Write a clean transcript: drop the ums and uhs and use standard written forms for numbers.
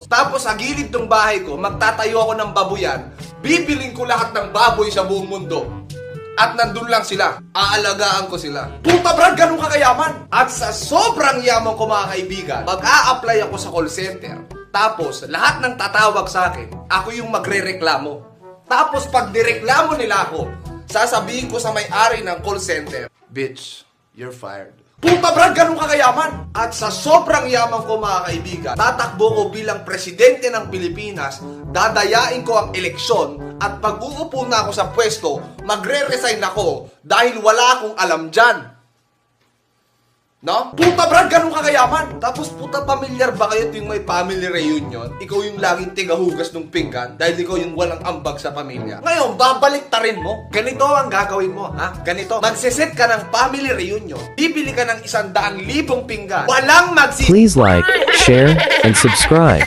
Tapos sa gilid ng bahay ko, magtatayo ako ng baboyan, bibiling ko lahat ng baboy sa buong mundo. At nandun lang sila. Aalagaan ko sila. Puta brad, ganun kakayaman. At sa sobrang yaman ko mga kaibigan, mag-a-apply ako sa call center. Tapos, lahat ng tatawag sa akin, ako yung magre-reklamo. Tapos, pag nireklamo nila ako, sasabihin ko sa may-ari ng call center, "Bitch, you're fired." Puta brad, ganun kakayaman. At sa sobrang yaman ko mga kaibigan, tatakbo ko bilang presidente ng Pilipinas, dadayain ko ang eleksyon, at pag uupo na ako sa pwesto, magre-resign ako dahil wala akong alam dyan. No? Puta brad, ganun kakayaman. Tapos puta, pamilyar ba kayo tuwing may family reunion? Ikaw yung laging tigahugas ng pinggan dahil ikaw yung walang ambag sa pamilya. Ngayon, babalik ta rin mo. Ganito ang gagawin mo, ha? Ganito. Magsiset ka ng family reunion. Bibili ka ng 100,000 pinggan. Walang Please like, share, and subscribe.